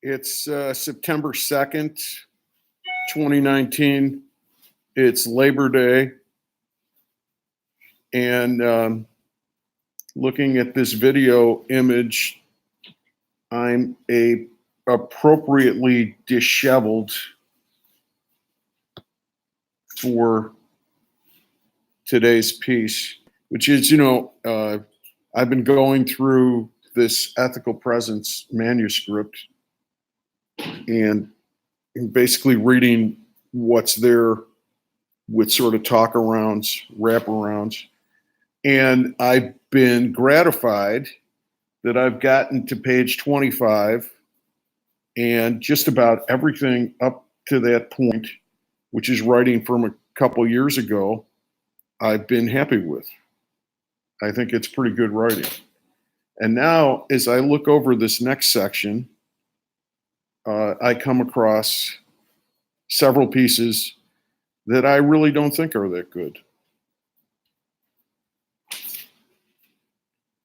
It's September 2nd, 2019. It's Labor Day. And looking at this video image, I'm appropriately disheveled for today's piece, which is, I've been going through this ethical presence manuscript and basically reading what's there with sort of talk arounds, wraparounds. And I've been gratified that I've gotten to page 25 and just about everything up to that point, which is writing from a couple years ago, I've been happy with. I think it's pretty good writing. And now, as I look over this next section, I come across several pieces that I really don't think are that good.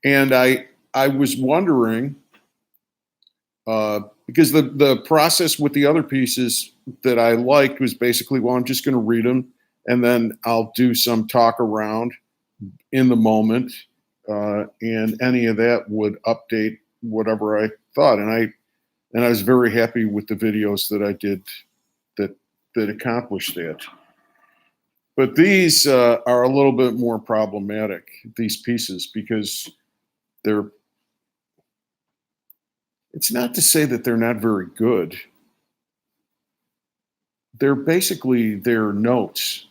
And I was wondering, because the process with the other pieces that I liked was basically, well, I'm just going to read them, and then I'll do some talk around in the moment, and any of that would update whatever I thought. And I was very happy with the videos that I did that accomplished that. But these are a little bit more problematic, these pieces, because it's not to say that they're not very good. They're basically their notes.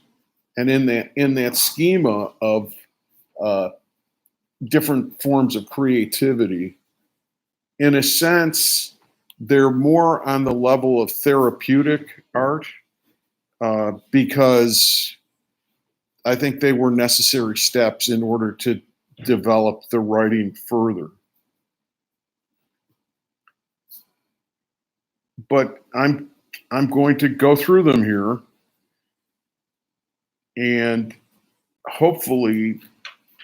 And in that schema of different forms of creativity, in a sense, they're more on the level of therapeutic art, because I think they were necessary steps in order to develop the writing further. But I'm going to go through them here and hopefully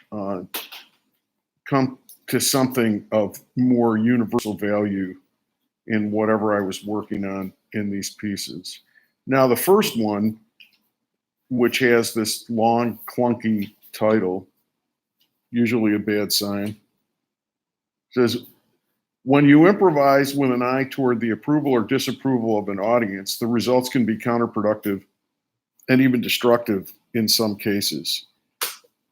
come to something of more universal value in whatever I was working on in these pieces. Now, the first one, which has this long, clunky title, usually a bad sign, says, when you improvise with an eye toward the approval or disapproval of an audience, the results can be counterproductive and even destructive in some cases.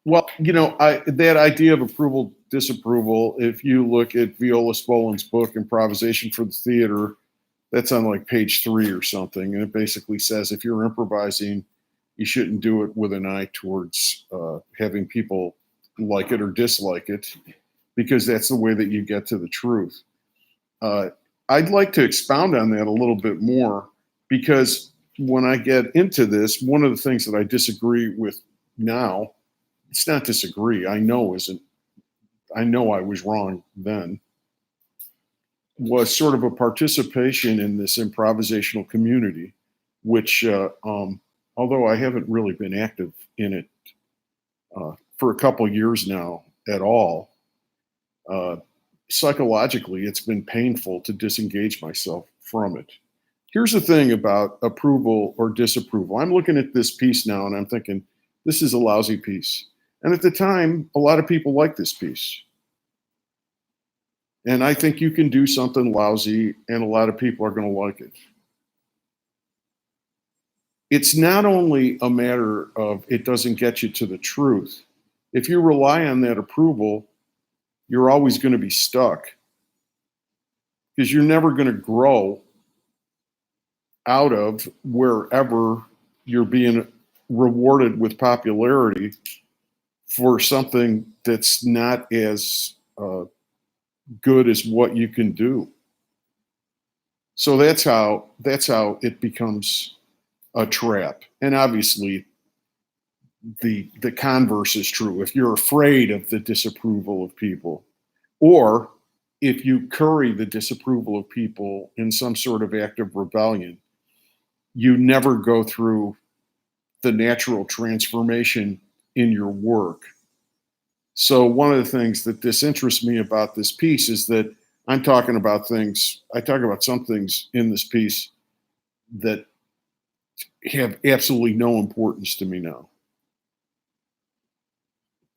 Well, that idea of approval, disapproval, if you look at Viola Spolin's book, Improvisation for the Theater, that's on like page 3 or something. And it basically says if you're improvising, you shouldn't do it with an eye towards having people like it or dislike it, because that's the way that you get to the truth. I'd like to expound on that a little bit more, because when I get into this, one of the things that I disagree with now, it's not disagree, I know I was wrong then, was sort of a participation in this improvisational community, which, although I haven't really been active in it for a couple years now at all, psychologically, it's been painful to disengage myself from it. Here's the thing about approval or disapproval. I'm looking at this piece now and I'm thinking, this is a lousy piece. And at the time, a lot of people like this piece. And I think you can do something lousy and a lot of people are going to like it. It's not only a matter of it doesn't get you to the truth. If you rely on that approval, you're always going to be stuck, because you're never going to grow out of wherever you're being rewarded with popularity for something that's not as good as what you can do. So that's how it becomes a trap. And obviously the converse is true. If you're afraid of the disapproval of people, or if you curry the disapproval of people in some sort of act of rebellion, you never go through the natural transformation in your work. So one of the things that disinterests me about this piece is that I'm talking about things. I talk about some things in this piece that have absolutely no importance to me now.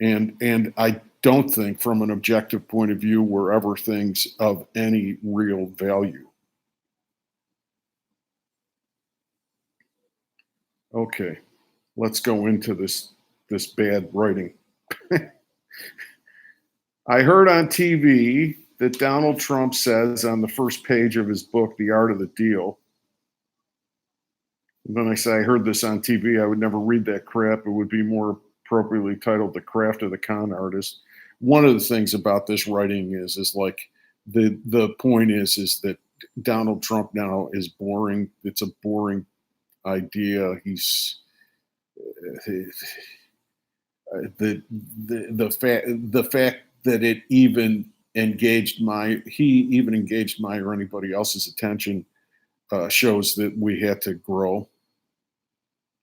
And I don't think from an objective point of view were ever things of any real value. Okay, let's go into this bad writing. I heard on TV that Donald Trump says on the first page of his book, The Art of the Deal. And then I say, I heard this on TV. I would never read that crap. It would be more appropriately titled The Craft of the Con Artist. One of the things about this writing is like the point is that Donald Trump now is boring. It's a boring idea. He's the fact that it even engaged my or anybody else's attention shows that we had to grow,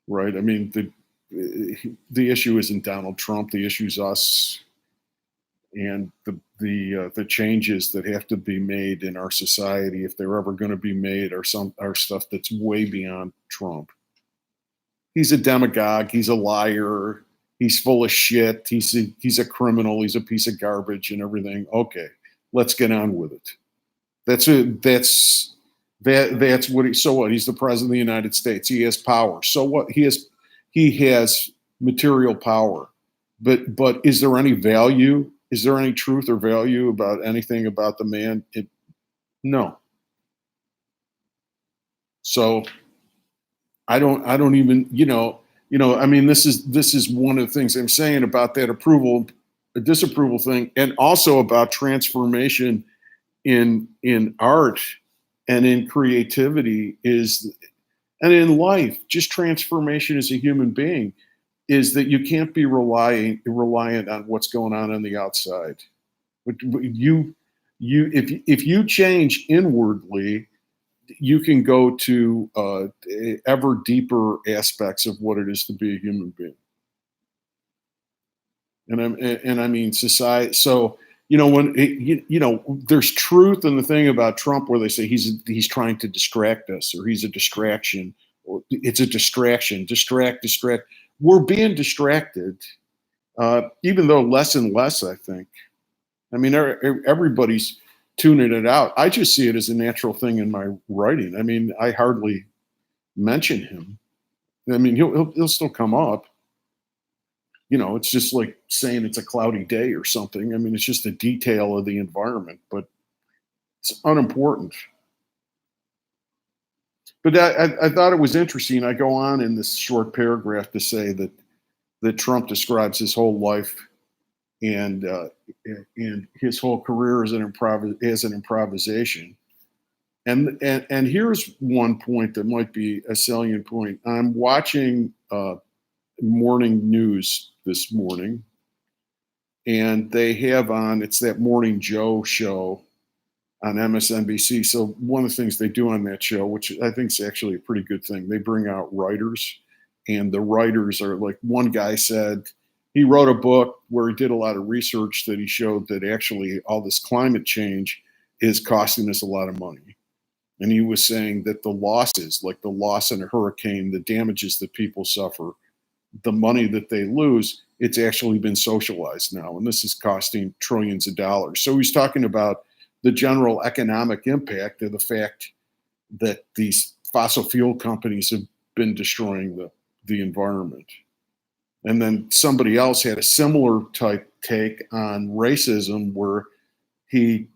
right? I mean, the issue isn't Donald Trump. The issue is us and the changes that have to be made in our society, if they're ever going to be made, are stuff that's way beyond Trump. He's a demagogue. He's a liar. He's full of shit. He's a criminal. He's a piece of garbage and everything. Okay, let's get on with it. That's what he. So what? He's the president of the United States. He has power. So what? He has material power. But is there any value? Is there any truth or value about anything about the man? No. So I don't even, I mean, this is one of the things I'm saying about that disapproval thing, and also about transformation in art and in creativity and in life, just transformation as a human being, is that you can't be reliant on what's going on the outside. If you change inwardly, you can go to ever deeper aspects of what it is to be a human being. And I mean society. So there's truth in the thing about Trump where they say he's trying to distract us, or he's a distraction, or it's a distraction. Distract. We're being distracted, even though less and less. I think. I mean, everybody's tuning it out. I just see it as a natural thing in my writing. I mean, I hardly mention him. I mean, he'll still come up. It's just like saying it's a cloudy day or something. I mean, it's just a detail of the environment, but it's unimportant. But I thought it was interesting. I go on in this short paragraph to say that Trump describes his whole life and his whole career as an improvisation. And here's one point that might be a salient point. I'm watching morning news this morning, and they have on, it's that Morning Joe show on MSNBC. So one of the things they do on that show, which I think is actually a pretty good thing, they bring out writers, and the writers are like, one guy said he wrote a book where he did a lot of research that he showed that actually all this climate change is costing us a lot of money. And he was saying that the losses, like the loss in a hurricane, the damages that people suffer, the money that they lose, it's actually been socialized now. And this is costing trillions of dollars. So he's talking about the general economic impact of the fact that these fossil fuel companies have been destroying the environment. And then somebody else had a similar type take on racism, where he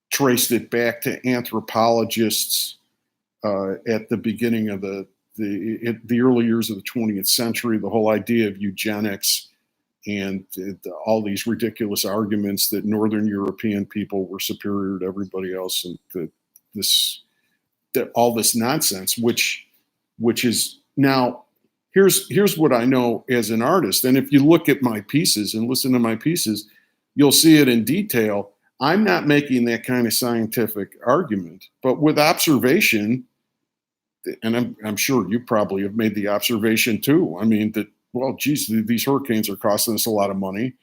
traced it back to anthropologists at the beginning of the early years of the 20th century, the whole idea of eugenics and all these ridiculous arguments that Northern European people were superior to everybody else, and all this nonsense, which is now, here's what I know as an artist. And if you look at my pieces and listen to my pieces, you'll see it in detail. I'm not making that kind of scientific argument, but with observation, and I'm sure you probably have made the observation too. I mean, that, well, geez, these hurricanes are costing us a lot of money.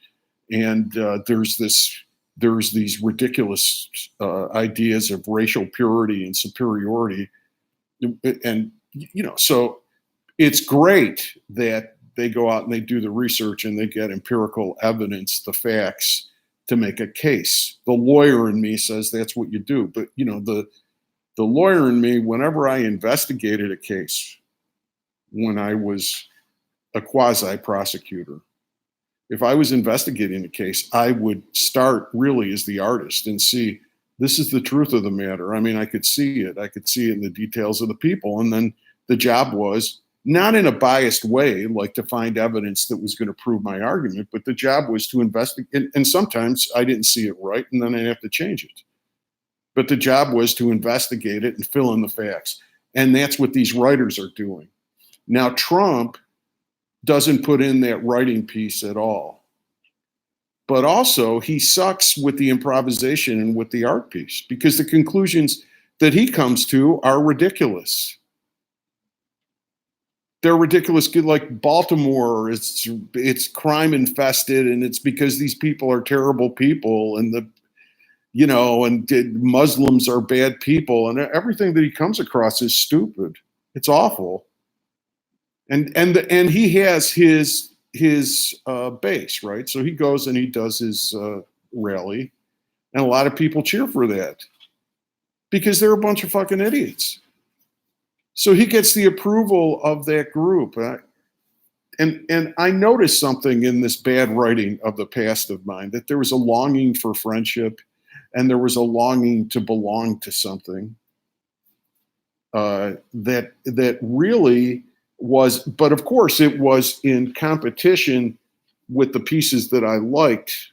And there's this there's these ridiculous ideas of racial purity and superiority. And, so it's great that they go out and they do the research and they get empirical evidence, the facts, to make a case. The lawyer in me says that's what you do. But, the lawyer in me, whenever I investigated a case, when I was a quasi prosecutor, if I was investigating a case, I would start really as the artist and see, this is the truth of the matter. I mean, I could see it. I could see it in the details of the people. And then the job was, not in a biased way, like to find evidence that was going to prove my argument, but the job was to investigate. And sometimes I didn't see it right, and then I'd have to change it. But the job was to investigate it and fill in the facts. And that's what these writers are doing. Now, Trump doesn't put in that writing piece at all. But also, he sucks with the improvisation and with the art piece, because the conclusions that he comes to are ridiculous. They're ridiculous. Like Baltimore, it's crime infested, and it's because these people are terrible people, and and Muslims are bad people, and everything that he comes across is stupid. It's awful. And he has his base, right? So he goes and he does his rally, and a lot of people cheer for that because they're a bunch of fucking idiots. So he gets the approval of that group. And I noticed something in this bad writing of the past of mine, that there was a longing for friendship, and there was a longing to belong to something that really was, but of course it was in competition with the pieces that I liked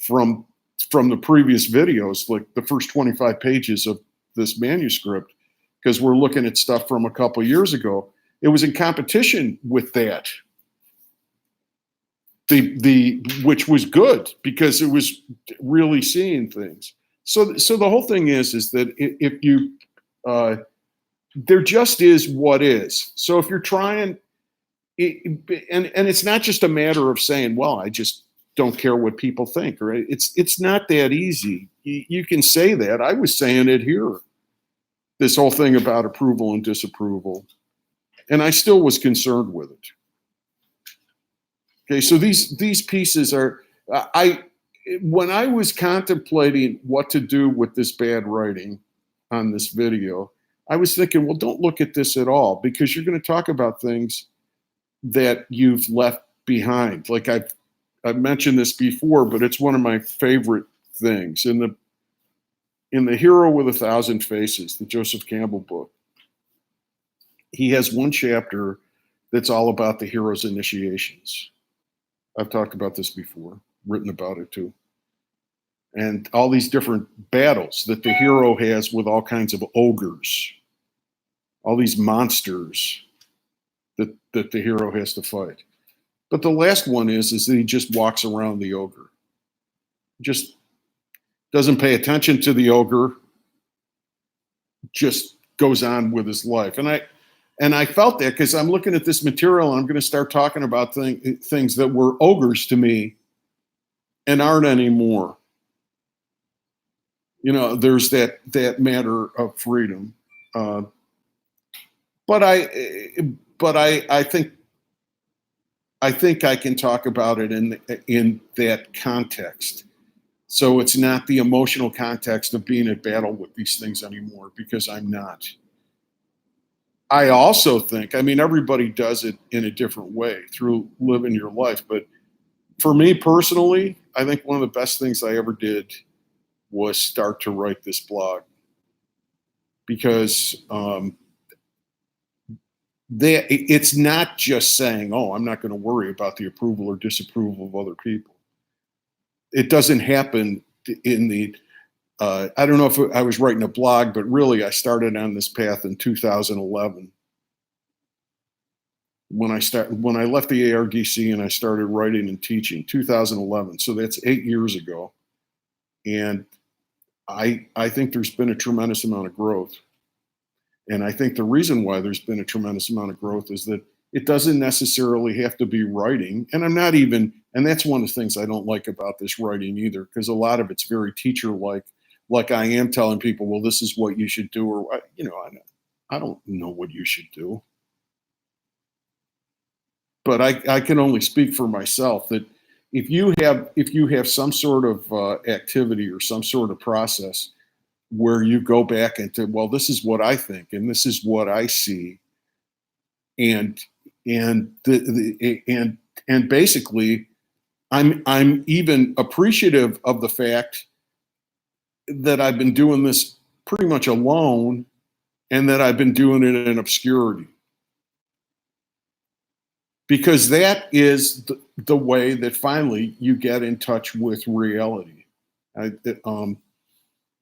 from the previous videos, like the first 25 pages of this manuscript, because we're looking at stuff from a couple of years ago. It was in competition with that. Which was good, because it was really seeing things. So the whole thing is that if you there just is what is. So if you're trying, and it's not just a matter of saying, well, I just don't care what people think, right? It's not that easy. You can say that. I was saying it here. This whole thing about approval and disapproval, and I still was concerned with it. Okay, so these pieces are, when I was contemplating what to do with this bad writing on this video, I was thinking, well, don't look at this at all, because you're going to talk about things that you've left behind. Like I've mentioned this before, but it's one of my favorite things. In The Hero with 1,000 Faces, the Joseph Campbell book, he has one chapter that's all about the hero's initiations. I've talked about this before, written about it too. And all these different battles that the hero has with all kinds of ogres, all these monsters that the hero has to fight. But the last one is that he just walks around the ogre. Just doesn't pay attention to the ogre, just goes on with his life. And I felt that because I'm looking at this material and I'm going to start talking about things that were ogres to me and aren't anymore. There's that matter of freedom. But I think I can talk about it in that context. So it's not the emotional context of being at battle with these things anymore, because I'm not. I also think, everybody does it in a different way through living your life. But for me personally, I think one of the best things I ever did was start to write this blog, because it's not just saying, oh, I'm not going to worry about the approval or disapproval of other people. It doesn't happen in the, I don't know if I was writing a blog, but really I started on this path in 2011. When I left the ARDC and I started writing and teaching, 2011. So that's 8 years ago. And I think there's been a tremendous amount of growth. And I think the reason why there's been a tremendous amount of growth is that It doesn't necessarily have to be writing. And I'm not even, and that's one of the things I don't like about this writing either, because a lot of it's very teacher like I am telling people, well, this is what you should do, or, I don't know what you should do. But I can only speak for myself that if you have some sort of activity or some sort of process where you go back into, well, this is what I think and this is what I see, and and basically I'm even appreciative of the fact that I've been doing this pretty much alone and that I've been doing it in obscurity, because that is the way that finally you get in touch with reality. I,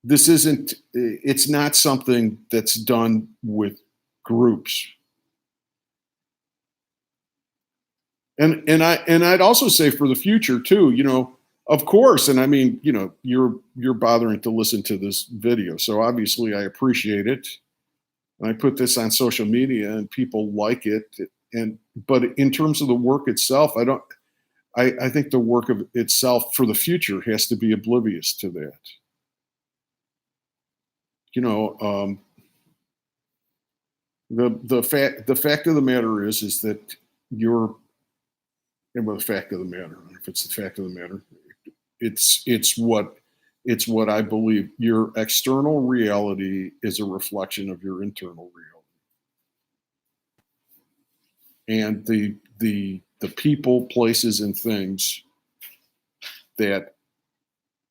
this isn't, it's not something that's done with groups. And I'd also say for the future too, of course, and I mean, you're bothering to listen to this video, so obviously I appreciate it. And I put this on social media and people like it. But in terms of the work itself, I think the work of itself for the future has to be oblivious to that. The fact of the matter is that you're, well, the fact of the matter, if it's the fact of the matter, it's what I believe. Your external reality is a reflection of your internal reality, and the people, places, and things that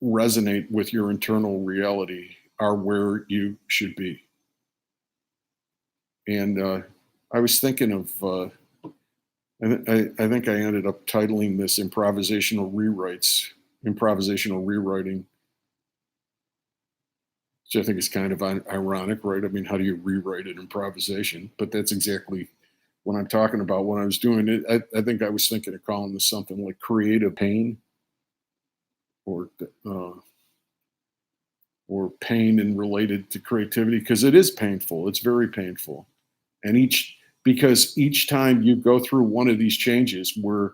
resonate with your internal reality are where you should be. And I was thinking of, I think I ended up titling this improvisational rewriting, which I think is kind of ironic, right? I mean, how do you rewrite an improvisation? But that's exactly what I'm talking about. When I was doing it, I think I was thinking of calling this something like creative pain, or pain and related to creativity, because it is painful. It's very painful. And because each time you go through one of these changes where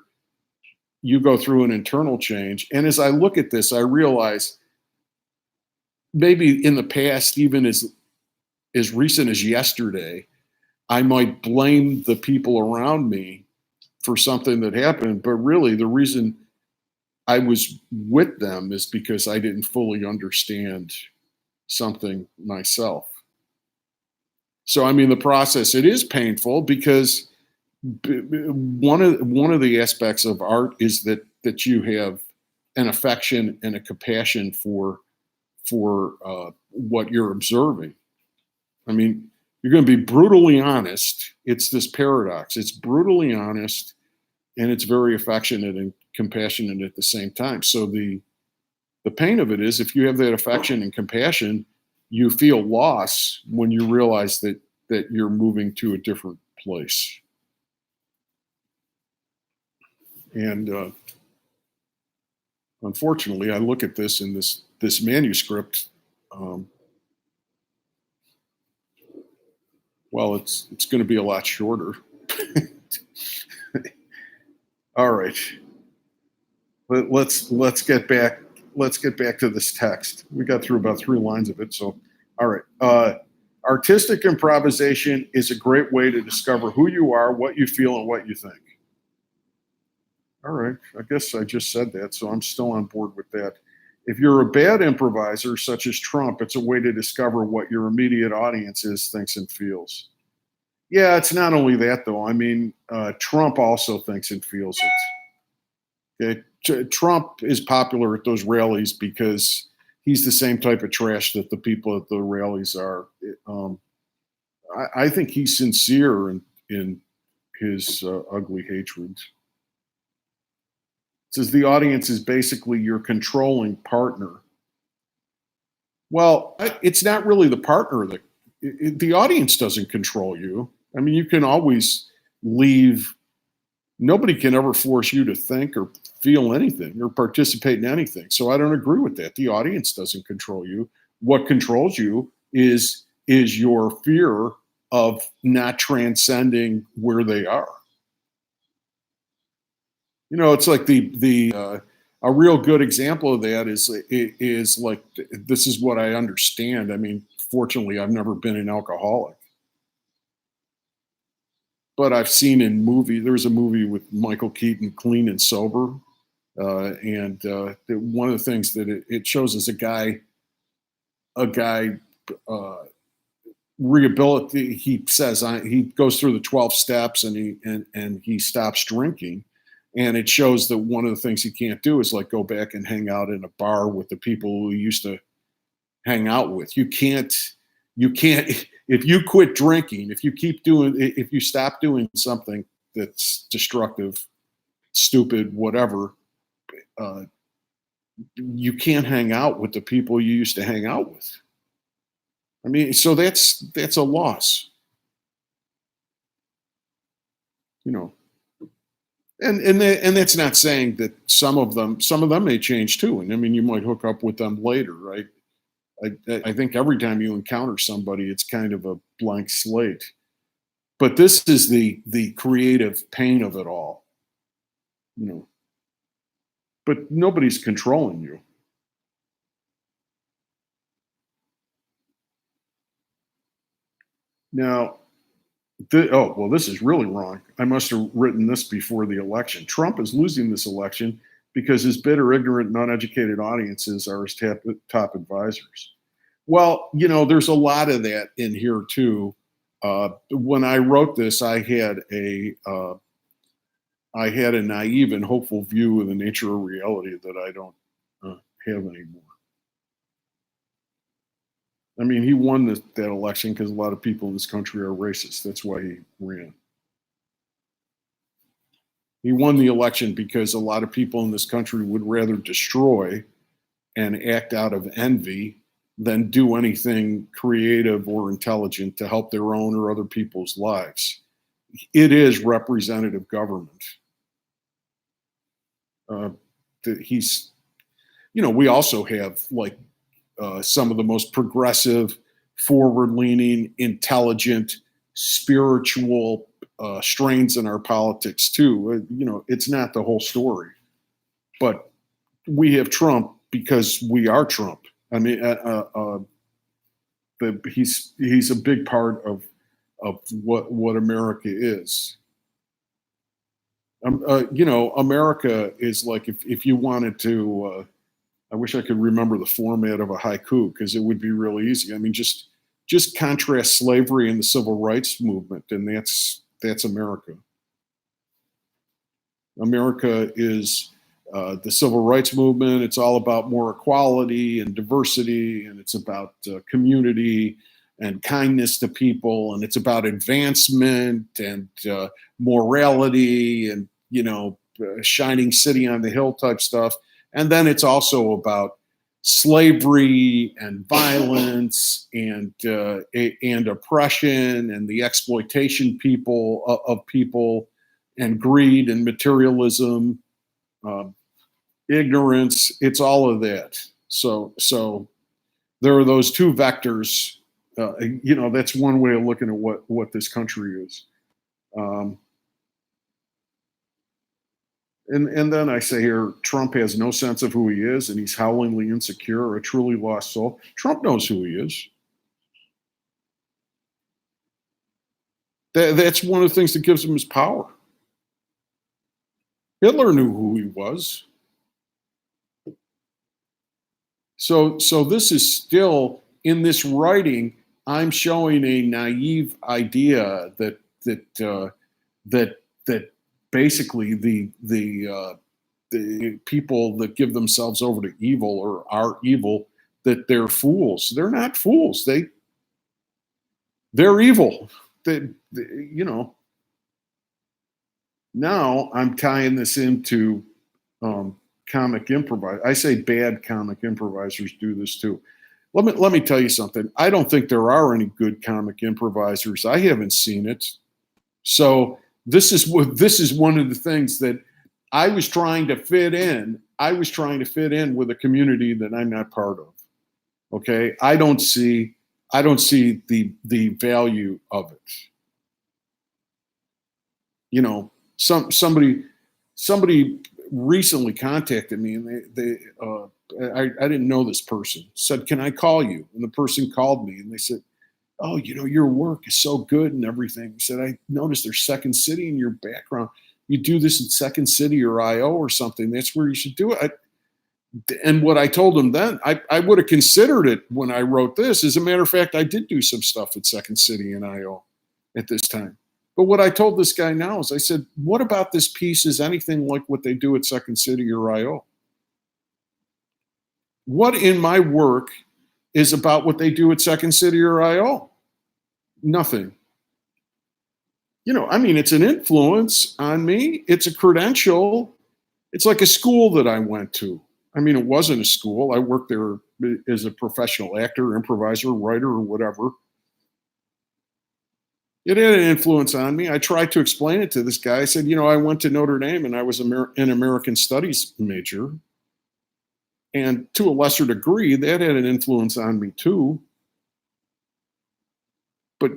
you go through an internal change, and as I look at this, I realize maybe in the past, even as recent as yesterday, I might blame the people around me for something that happened, but really the reason I was with them is because I didn't fully understand something myself. So, I mean, the process, it is painful, because one of the aspects of art is that you have an affection and a compassion for what you're observing. I mean, you're going to be brutally honest. It's this paradox. It's brutally honest, and it's very affectionate and compassionate at the same time. So the pain of it is, if you have that affection and compassion, you feel loss when you realize that you're moving to a different place. And unfortunately, I look at this in this manuscript. Well, it's going to be a lot shorter. All right, let's get back to this text. We got through about 3 lines of it. So, all right. Artistic improvisation is a great way to discover who you are, what you feel, and what you think. All right, I guess I just said that, so I'm still on board with that. If you're a bad improviser, such as Trump, it's a way to discover what your immediate audience is, thinks, and feels. Yeah, it's not only that, though. I mean, Trump also thinks and feels it. Okay? Trump is popular at those rallies because he's the same type of trash that the people at the rallies are. I think he's sincere in his ugly hatred. It says the audience is basically your controlling partner. Well, it's not really the partner the audience doesn't control you. I mean, you can always leave. Nobody can ever force you to think or feel anything or participate in anything. So I don't agree with that. The audience doesn't control you. What controls you is your fear of not transcending where they are. It's like a real good example of that is like, this is what I understand. I mean, fortunately, I've never been an alcoholic, but I've seen in movie. There was a movie with Michael Keaton, Clean and Sober, and one of the things that it shows is a guy uh, rehabilitate. He says he goes through the 12 steps and he stops drinking, and it shows that one of the things he can't do is like go back and hang out in a bar with the people who he used to hang out with. You can't if you quit drinking, if you stop doing something that's destructive, stupid, whatever, uh, you can't hang out with the people you used to hang out with. I mean, so that's a loss, you know. And that's not saying that some of them may change too. And I mean, you might hook up with them later, right? I think every time you encounter somebody, it's kind of a blank slate. But this is the creative pain of it all, you know. But nobody's controlling you. Now, oh, well, this is really wrong. I must have written this before the election. Trump is losing this election because his bitter, ignorant, and uneducated audiences are his top advisors. Well, there's a lot of that in here too. When I wrote this, I had a naive and hopeful view of the nature of reality that I don't have anymore. I mean, he won that election because a lot of people in this country are racist. That's why he ran. He won the election because a lot of people in this country would rather destroy and act out of envy than do anything creative or intelligent to help their own or other people's lives. It is representative government. Uh, he's, we also have like some of the most progressive, forward-leaning, intelligent, spiritual strains in our politics too. It's not the whole story, but we have Trump because we are Trump. I mean, he's a big part of what America is. America is like if you wanted to. I wish I could remember the format of a haiku because it would be really easy. I mean, just contrast slavery and the civil rights movement, and that's America. America is the civil rights movement. It's all about more equality and diversity, and it's about community and kindness to people, and it's about advancement and morality and shining city on the hill type stuff. And then it's also about slavery and violence and oppression and the exploitation of people and greed and materialism, uh, ignorance. It's all of that. So there are those two vectors. That's one way of looking at what this country is. Um, and then I say here, Trump has no sense of who he is, and he's howlingly insecure, a truly lost soul. Trump knows who he is. That's one of the things that gives him his power. Hitler knew who he was. So this is still in this writing. I'm showing a naive idea that basically the people that give themselves over to evil or are evil, that they're fools. They're not fools. They're evil. You know. Now I'm tying this into comic improvise. I say bad comic improvisers do this too. Let me tell you something. I don't think there are any good comic improvisers. I haven't seen it. So this is one of the things that I was trying to fit in. I was trying to fit in with a community that I'm not part of. Okay, I don't see the value of it. You know, somebody somebody recently contacted me, and I didn't know this person, said, "Can I call you?" And the person called me, and they said, "Oh, your work is so good and everything." He said, "I noticed there's Second City in your background. You do this in Second City or IO or something. That's where you should do it." And what I told him then, I would have considered it when I wrote this. As a matter of fact, I did do some stuff at Second City and IO at this time. But what I told this guy now is I said, "What about this piece is anything like what they do at Second City or IO? What in my work is about what they do at Second City or IO? Nothing. I mean, it's an influence on me. It's a credential. It's like a school that I went to. I mean, it wasn't a school. I worked there as a professional actor, improviser, writer, or whatever. It had an influence on me. I tried to explain it to this guy. I said, I went to Notre Dame and I was an American Studies major. And to a lesser degree, that had an influence on me too. But,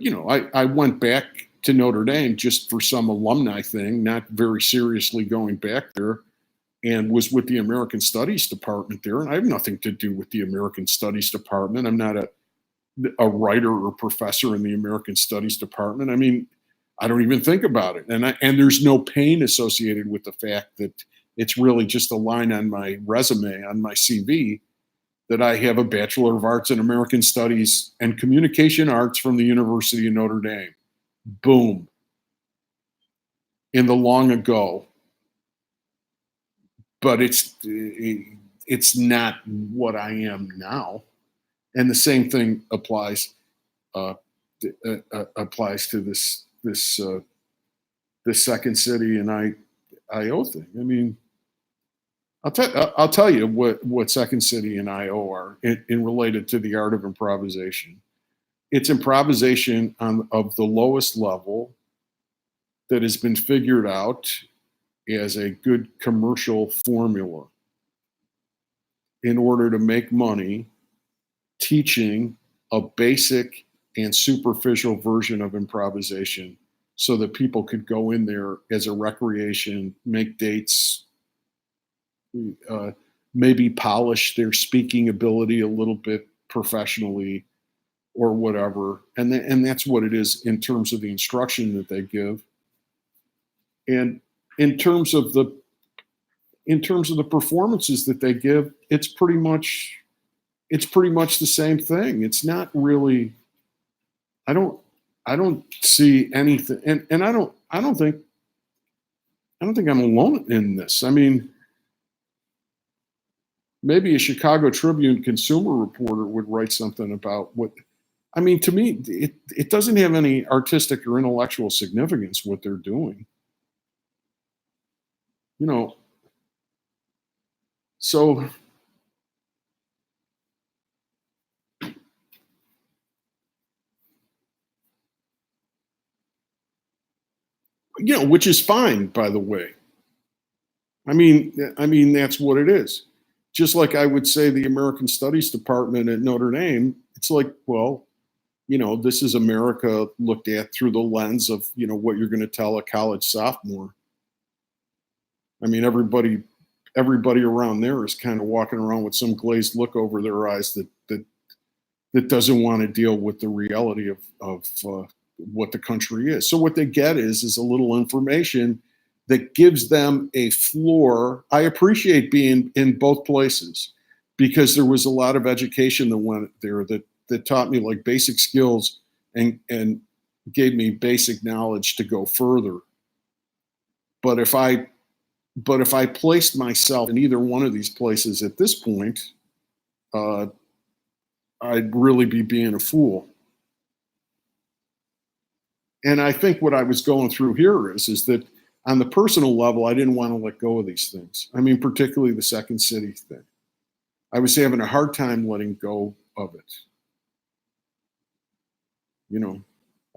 I went back to Notre Dame just for some alumni thing, not very seriously going back there, and was with the American Studies department there. And I have nothing to do with the American Studies department. I'm not a writer or professor in the American Studies department. I mean, I don't even think about it. And there's no pain associated with the fact that it's really just a line on my resume, on my CV, that I have a Bachelor of Arts in American Studies and Communication Arts from the University of Notre Dame. Boom. In the long ago. But it's not what I am now. And the same thing applies to this Second City and IO thing. I mean, I'll tell you what Second City and IO are in related to the art of improvisation. It's improvisation of the lowest level that has been figured out as a good commercial formula in order to make money teaching a basic and superficial version of improvisation so that people could go in there as a recreation, make dates, maybe polish their speaking ability a little bit professionally or whatever. And that's what it is in terms of the instruction that they give. And in terms of the performances that they give, it's pretty much the same thing. It's not really, I don't see anything, and I don't think I'm alone in this. I mean, maybe a Chicago Tribune consumer reporter would write something about what, I mean, to me, it doesn't have any artistic or intellectual significance what they're doing. So which is fine, by the way. I mean, that's what it is. Just like I would say the American Studies department at Notre Dame, it's like, well, this is America looked at through the lens of, what you're going to tell a college sophomore. I mean, everybody around there is kind of walking around with some glazed look over their eyes that doesn't want to deal with the reality of what the country is. So what they get is a little information that gives them a floor. I appreciate being in both places because there was a lot of education that went there that taught me like basic skills and gave me basic knowledge to go further. But if I placed myself in either one of these places at this point, I'd really be being a fool. And I think what I was going through here is that on the personal level, I didn't want to let go of these things. I mean, particularly the Second City thing. I was having a hard time letting go of it.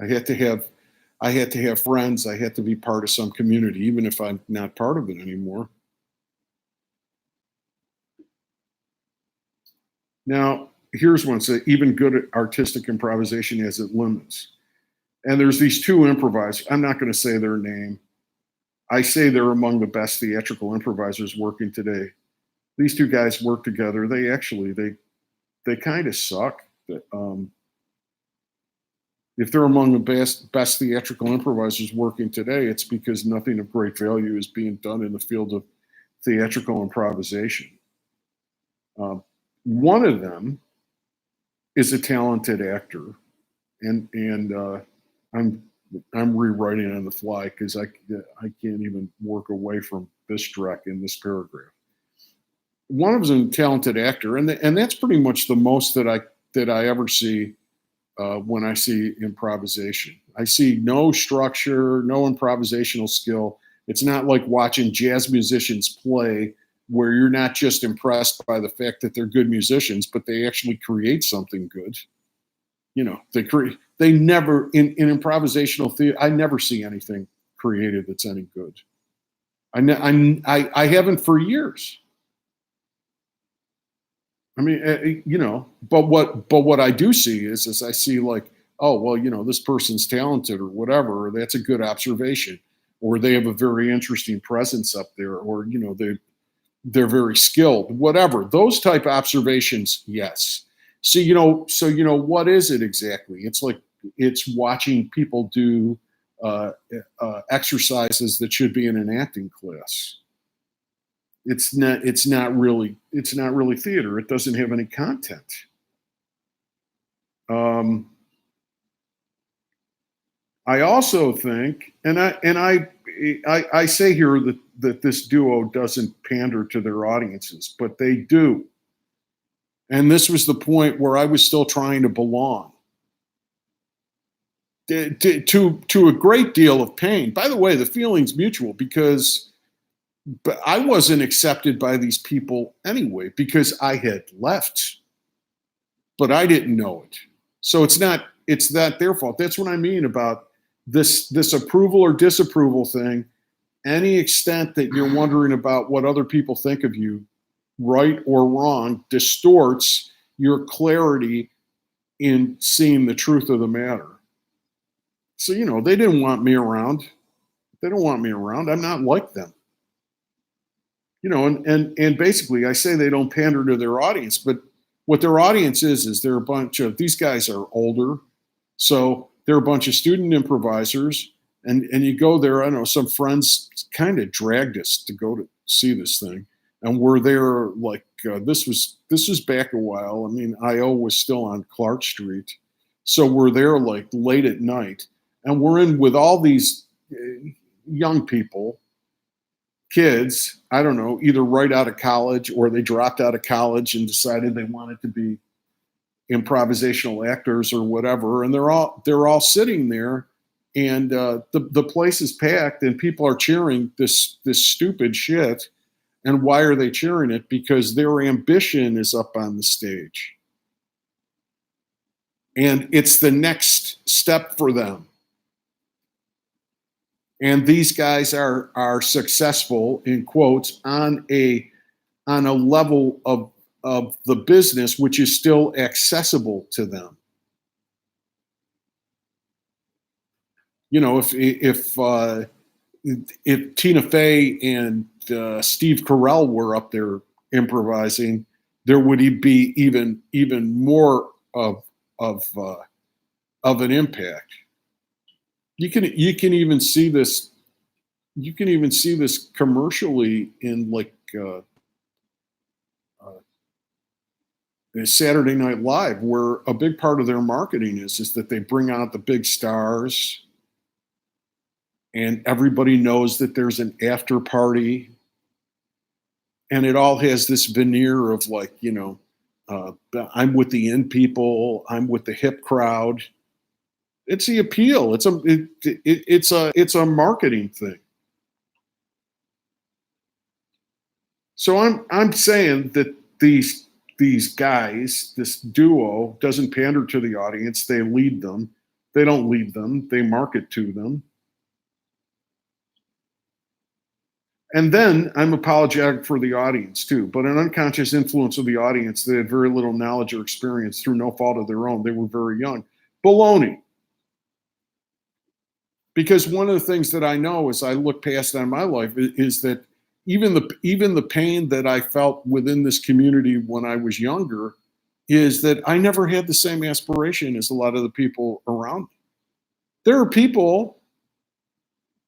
I had to have friends. I had to be part of some community, even if I'm not part of it anymore. Now, here's one. So even good artistic improvisation has its limits. And there's these two improvisers. I'm not going to say their name. I say they're among the best theatrical improvisers working today. These two guys work together. They kind of suck. If they're among the best theatrical improvisers working today, it's because nothing of great value is being done in the field of theatrical improvisation. One of them is a talented actor, and I'm rewriting on the fly because I can't even work away from this dreck in this paragraph. One of them is a talented actor, and that's pretty much the most that I ever see when I see improvisation. I see no structure, no improvisational skill. It's not like watching jazz musicians play, where you're not just impressed by the fact that they're good musicians, but they actually create something good. They never in improvisational theater. I never see anything creative that's any good. I haven't for years. I mean, but what I do see is I see like, oh, well, this person's talented or whatever, or that's a good observation, or they have a very interesting presence up there, or they're very skilled, whatever. Those type of observations, yes. See, what is it exactly? It's watching people do exercises that should be in an acting class. It's not really theater. It doesn't have any content. I also think, and I say here that this duo doesn't pander to their audiences, but they do. And this was the point where I was still trying to belong. To a great deal of pain. By the way, the feeling's mutual because I wasn't accepted by these people anyway because I had left, but I didn't know it. So it's not their fault. That's what I mean about this approval or disapproval thing. Any extent that you're wondering about what other people think of you, right or wrong, distorts your clarity in seeing the truth of the matter. So, they didn't want me around. They don't want me around. I'm not like them. And basically I say they don't pander to their audience, but what their audience is they're a bunch of, these guys are older. So they're a bunch of student improvisers, and you go there. I don't know, some friends kind of dragged us to go to see this thing. And we're there like, this was back a while. I mean, I.O. was still on Clark Street. So we're there like late at night, and we're in with all these young people, kids, I don't know, either right out of college or they dropped out of college and decided they wanted to be improvisational actors or whatever. And they're all sitting there, and the place is packed and people are cheering this stupid shit. And why are they cheering it? Because their ambition is up on the stage. And it's the next step for them. And these guys are successful, in quotes, on a level of the business which is still accessible to them. If Tina Fey and Steve Carell were up there improvising, there would be even more of an impact. You can even see this. You can even see this commercially in like Saturday Night Live, where a big part of their marketing is that they bring out the big stars, and everybody knows that there's an after party, and it all has this veneer of like, I'm with the in people, I'm with the hip crowd. It's the appeal. It's a marketing thing. So I'm saying that these guys, this duo, doesn't pander to the audience. They lead them. They don't lead them. They market to them. And then I'm apologetic for the audience too, but an unconscious influence of the audience. They had very little knowledge or experience through no fault of their own. They were very young. Baloney. Because one of the things that I know as I look past on my life is that even the pain that I felt within this community when I was younger is that I never had the same aspiration as a lot of the people around me. There are people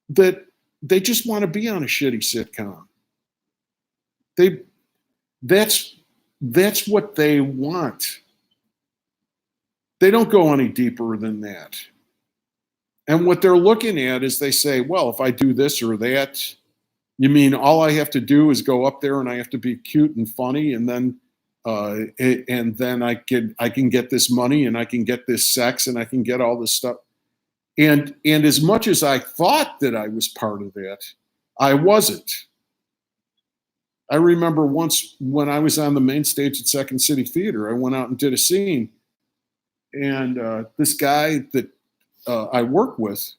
that they just want to be on a shitty sitcom. They that's that's what they want. They don't go any deeper than that. And what they're looking at is they say, well, if I do this or that, you mean all I have to do is go up there and I have to be cute and funny, and then I can get this money and I can get this sex and I can get all this stuff. And as much as I thought that I was part of that, I wasn't. I remember once when I was on the main stage at Second City Theater, I went out and did a scene, and this guy that I work with,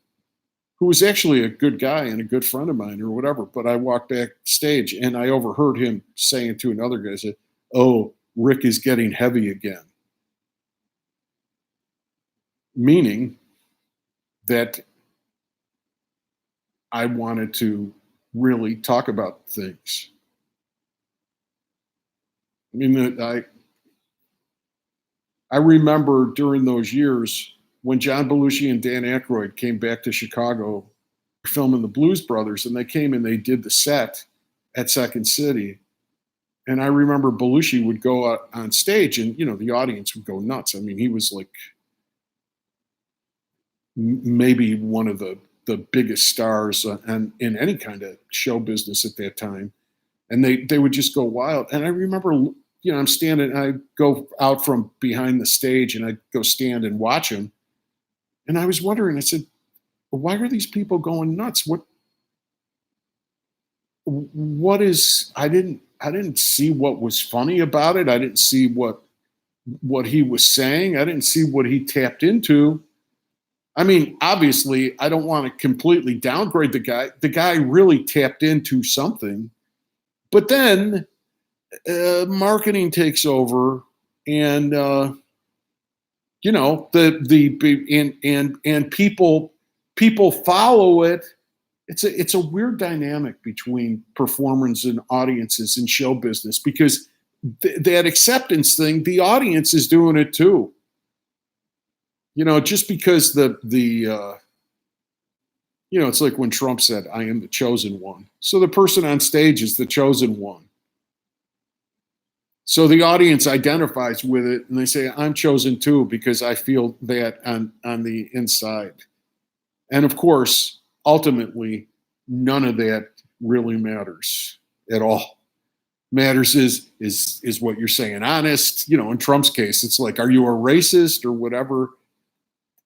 who was actually a good guy and a good friend of mine or whatever, but I walked backstage and I overheard him saying to another guy, I said, "Oh, Rick is getting heavy again." Meaning that I wanted to really talk about things. I mean, I remember during those years when John Belushi and Dan Aykroyd came back to Chicago filming the Blues Brothers, and they came and they did the set at Second City. And I remember Belushi would go out on stage and, the audience would go nuts. I mean, he was like maybe one of the biggest stars in any kind of show business at that time. And they would just go wild. And I remember, I'm standing, I go out from behind the stage and I go stand and watch him. And I was wondering, I said, why are these people going nuts? What is, I didn't see what was funny about it. I didn't see what he was saying. I didn't see what he tapped into. I mean, obviously, I don't want to completely downgrade the guy. The guy really tapped into something. But then marketing takes over, and and people follow it. It's a weird dynamic between performers and audiences in show business, because that acceptance thing, the audience is doing it too. Just because it's like when Trump said, "I am the chosen one." So the person on stage is the chosen one. So the audience identifies with it and they say, "I'm chosen too," because I feel that on the inside. And of course, ultimately, none of that really matters at all. Matters is what you're saying honest. In Trump's case, it's like, are you a racist or whatever?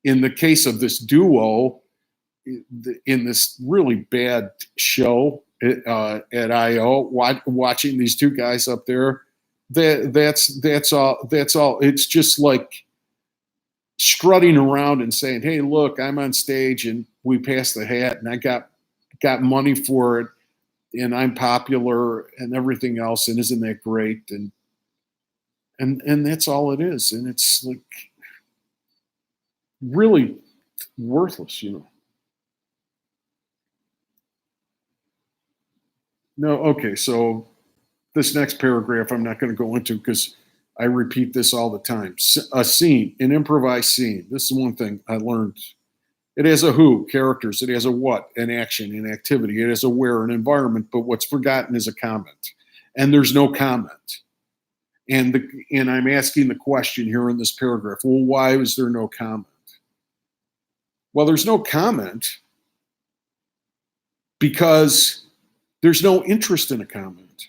In the case of this duo, in this really bad show at IO, watching these two guys up there, that's all. It's just like strutting around and saying, "Hey, look, I'm on stage and we passed the hat and I got money for it and I'm popular and everything else, and isn't that great?" And that's all it is. And it's like really worthless, No, okay, so this next paragraph I'm not going to go into because I repeat this all the time. A scene, an improvised scene. This is one thing I learned. It has a who, characters. It has a what, an action, an activity. It has a where, an environment. But what's forgotten is a comment. And there's no comment. And I'm asking the question here in this paragraph, well, why is there no comment? Well, there's no comment because there's no interest in a comment.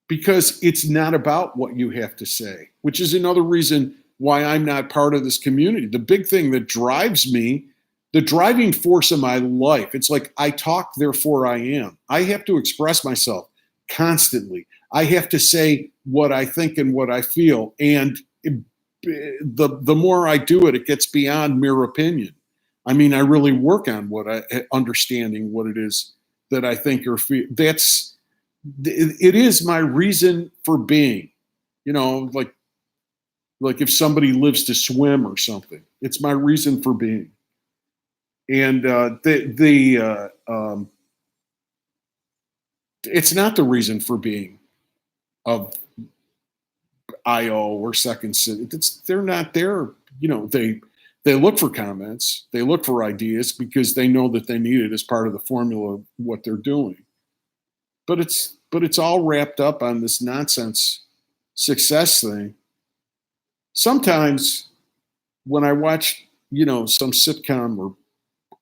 Because it's not about what you have to say, which is another reason why I'm not part of this community. The big thing that drives me, the driving force of my life, it's like I talk, therefore I am. I have to express myself constantly. I have to say what I think and what I feel. And the more I do it, it gets beyond mere opinion. I mean, I really work on understanding what it is that I think or feel. It is my reason for being, like if somebody lives to swim or something, it's my reason for being. And it's not the reason for being of IO or Second City. They're not there. You know, they look for comments, they look for ideas because they know that they need it as part of the formula of what they're doing. But it's all wrapped up on this nonsense success thing. Sometimes when I watch, some sitcom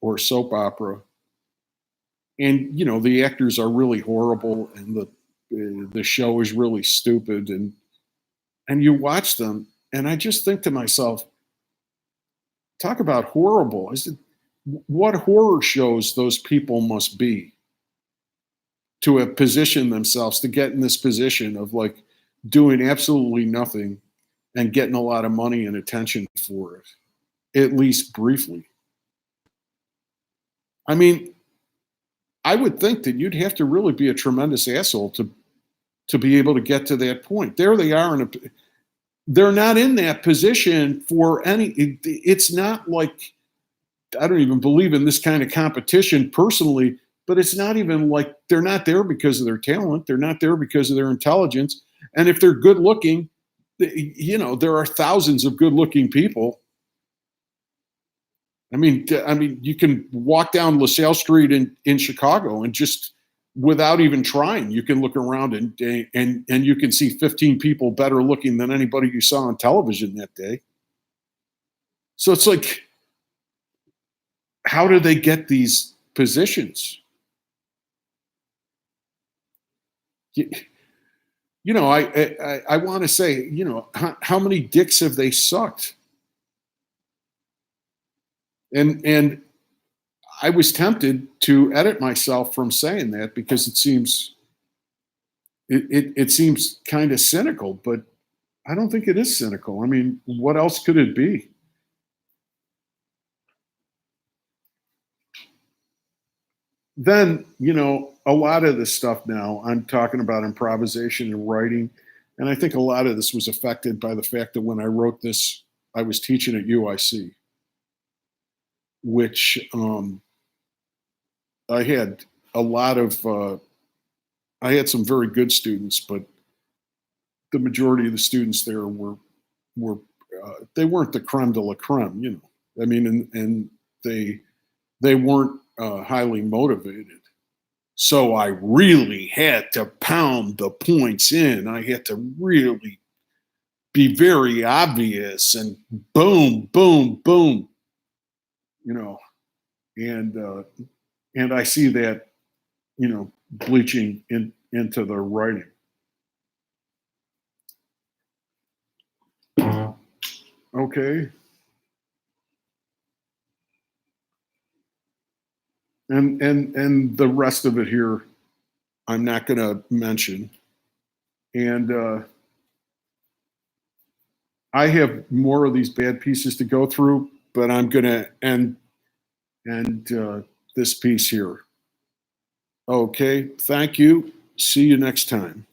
or soap opera, and the actors are really horrible, and the show is really stupid, and you watch them, and I just think to myself, talk about horrible. I said, what horror shows those people must be to have positioned themselves to get in this position of like doing absolutely nothing and getting a lot of money and attention for it, at least briefly. I mean, I would think that you'd have to really be a tremendous asshole to be able to get to that point. There they are they're not in that position for it's not like, I don't even believe in this kind of competition personally, but it's not even like they're not there because of their talent. They're not there because of their intelligence. And if they're good looking, there are thousands of good looking people. I mean, you can walk down LaSalle Street in Chicago and just without even trying, you can look around and you can see 15 people better looking than anybody you saw on television that day. So it's like, how do they get these positions? I want to say, how many dicks have they sucked? And I was tempted to edit myself from saying that because it seems kind of cynical, but I don't think it is cynical. I mean, what else could it be? Then, a lot of this stuff now, I'm talking about improvisation and writing. And I think a lot of this was affected by the fact that when I wrote this, I was teaching at UIC, which I had a lot of, I had some very good students, but the majority of the students there were they weren't the creme de la creme, I mean, and they weren't highly motivated. So I really had to pound the points in. I had to really be very obvious and boom, boom, boom, and I see that, bleaching into the writing. Okay. And the rest of it here, I'm not going to mention. And I have more of these bad pieces to go through, but I'm going to end this piece here. Okay. Thank you. See you next time.